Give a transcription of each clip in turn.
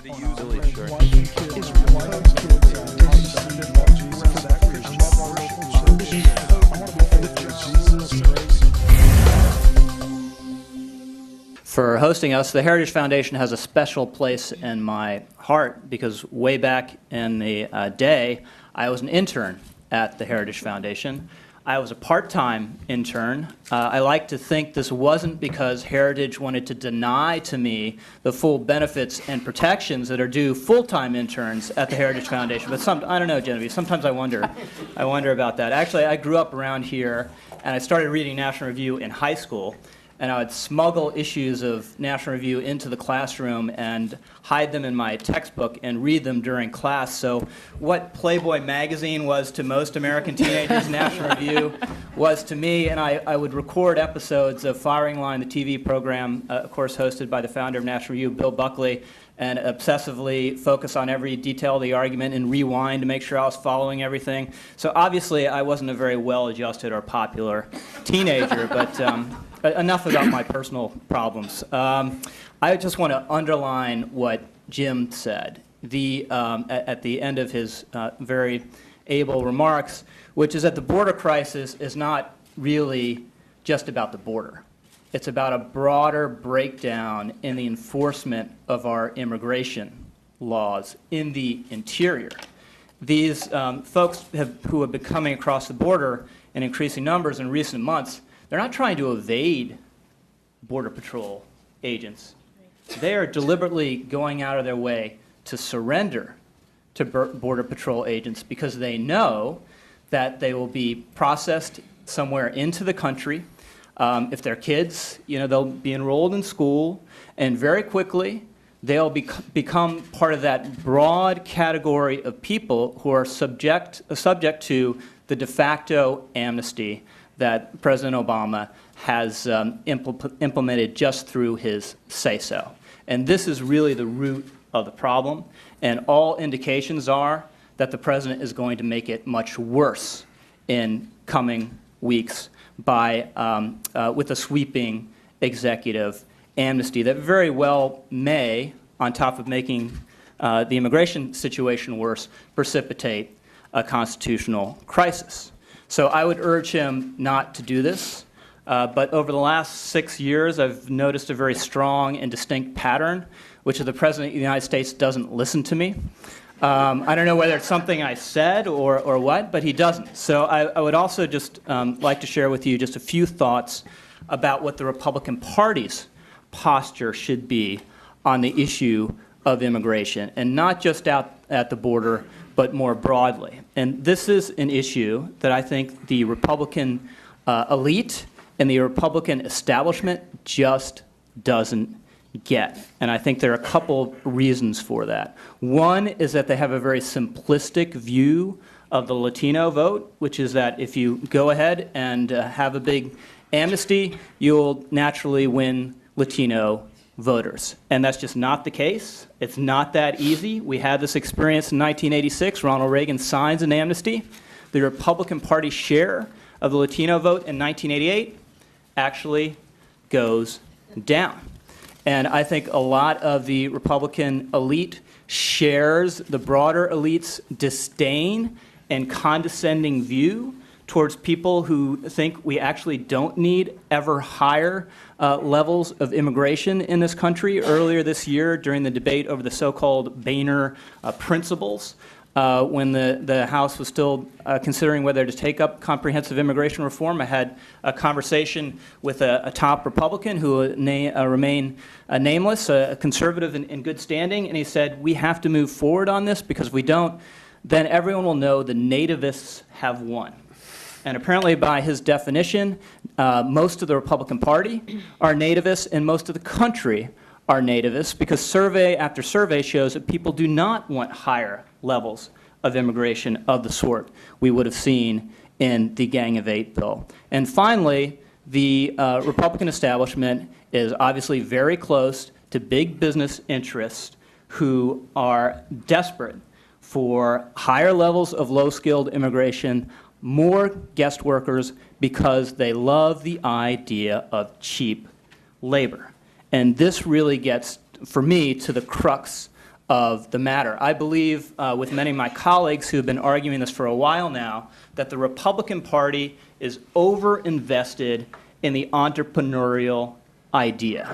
wanted to use Billy Short. For hosting us. The Heritage Foundation has a special place in my heart because way back in the day, I was an intern at the Heritage Foundation. I was a part-time intern. I like to think this wasn't because Heritage wanted to deny to me the full benefits and protections that are due full-time interns at the Heritage Foundation. But I don't know, Genevieve, sometimes I wonder about that. Actually, I grew up around here, and I started reading National Review in high school. And I would smuggle issues of National Review into the classroom and hide them in my textbook and read them during class. So what Playboy magazine was to most American teenagers, National Review was to me. And I would record episodes of Firing Line, the TV program, of course, hosted by the founder of National Review, Bill Buckley, and obsessively focus on every detail of the argument and rewind to make sure I was following everything. So obviously, I wasn't a very well-adjusted or popular teenager, but enough about my personal problems. I just want to underline what Jim said at the end of his very able remarks, which is that the border crisis is not really just about the border. It's about a broader breakdown in the enforcement of our immigration laws in the interior. These folks who have been coming across the border in increasing numbers in recent months, they're not trying to evade Border Patrol agents. They are deliberately going out of their way to surrender to Border Patrol agents because they know that they will be processed somewhere into the country. If they're kids, they'll be enrolled in school, and very quickly they'll become part of that broad category of people who are subject to the de facto amnesty that President Obama has implemented just through his say-so. And this is really the root of the problem, and all indications are that the president is going to make it much worse in coming weeks with a sweeping executive amnesty that very well may, on top of making the immigration situation worse, precipitate a constitutional crisis. So I would urge him not to do this. But over the last 6 years, I've noticed a very strong and distinct pattern, which is the President of the United States doesn't listen to me. I don't know whether it's something I said or what, but he doesn't. So I would also just like to share with you just a few thoughts about what the Republican Party's posture should be on the issue of immigration, and not just out at the border, but more broadly. And this is an issue that I think the Republican elite and the Republican establishment just doesn't get. And I think there are a couple reasons for that. One is that they have a very simplistic view of the Latino vote, which is that if you go ahead and have a big amnesty, you'll naturally win Latino voters. And that's just not the case. It's not that easy. We had this experience in 1986. Ronald Reagan signs an amnesty. The Republican Party share of the Latino vote in 1988 actually goes down. And I think a lot of the Republican elite shares the broader elite's disdain and condescending view towards people who think we actually don't need ever higher levels of immigration in this country. Earlier this year, during the debate over the so-called Boehner principles, when the House was still considering whether to take up comprehensive immigration reform, I had a conversation with a top Republican who will remain nameless, a conservative in good standing, and he said, we have to move forward on this because if we don't, then everyone will know the nativists have won. And apparently by his definition, most of the Republican Party are nativists and most of the country are nativists because survey after survey shows that people do not want higher levels of immigration of the sort we would have seen in the Gang of Eight bill. And finally, the Republican establishment is obviously very close to big business interests who are desperate for higher levels of low-skilled immigration, more guest workers, because they love the idea of cheap labor. And this really gets, for me, to the crux of the matter. I believe, with many of my colleagues who have been arguing this for a while now, that the Republican Party is over-invested in the entrepreneurial idea.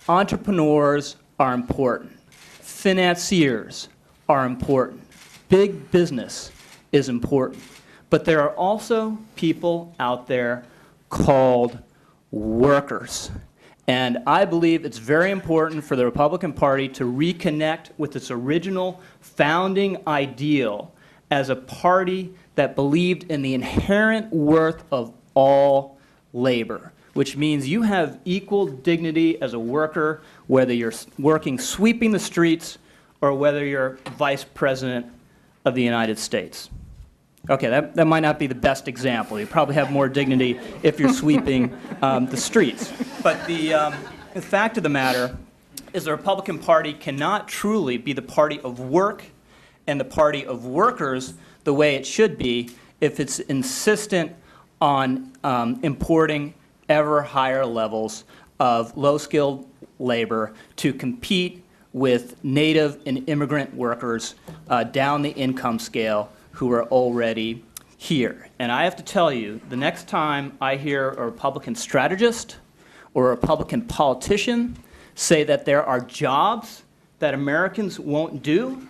Entrepreneurs are important. Financiers are important. Big business is important. But there are also people out there called workers. And I believe it's very important for the Republican Party to reconnect with its original founding ideal as a party that believed in the inherent worth of all labor, which means you have equal dignity as a worker, whether you're working sweeping the streets or whether you're Vice President of the United States. Okay, that might not be the best example. You probably have more dignity if you're sweeping the streets. But the fact of the matter is the Republican Party cannot truly be the party of work and the party of workers the way it should be if it's insistent on importing ever higher levels of low-skilled labor to compete with native and immigrant workers down the income scale who are already here. And I have to tell you, the next time I hear a Republican strategist or a Republican politician say that there are jobs that Americans won't do,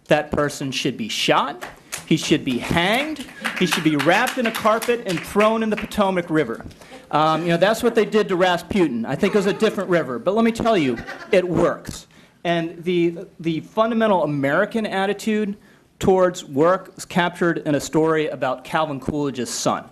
that person should be shot, he should be hanged, he should be wrapped in a carpet and thrown in the Potomac River. That's what they did to Rasputin. I think it was a different river, but let me tell you, it works. And the fundamental American attitude towards work is captured in a story about Calvin Coolidge's son.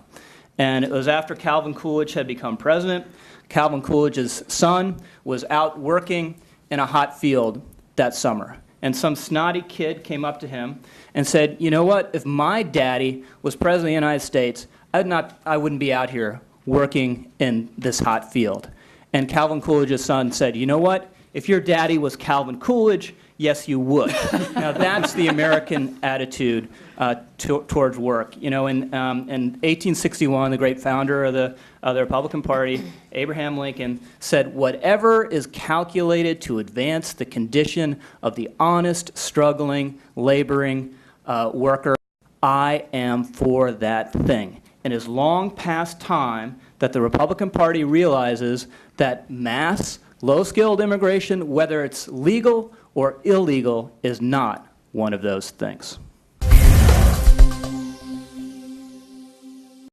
And it was after Calvin Coolidge had become president. Calvin Coolidge's son was out working in a hot field that summer. And some snotty kid came up to him and said, you know what, if my daddy was president of the United States, I wouldn't be out here working in this hot field. And Calvin Coolidge's son said, you know what, if your daddy was Calvin Coolidge, yes, you would. Now, that's the American attitude towards work. In 1861, the great founder of the Republican Party, Abraham Lincoln, said, whatever is calculated to advance the condition of the honest, struggling, laboring worker, I am for that thing. And it's long past time that the Republican Party realizes that mass, low-skilled immigration, whether it's legal or illegal, is not one of those things.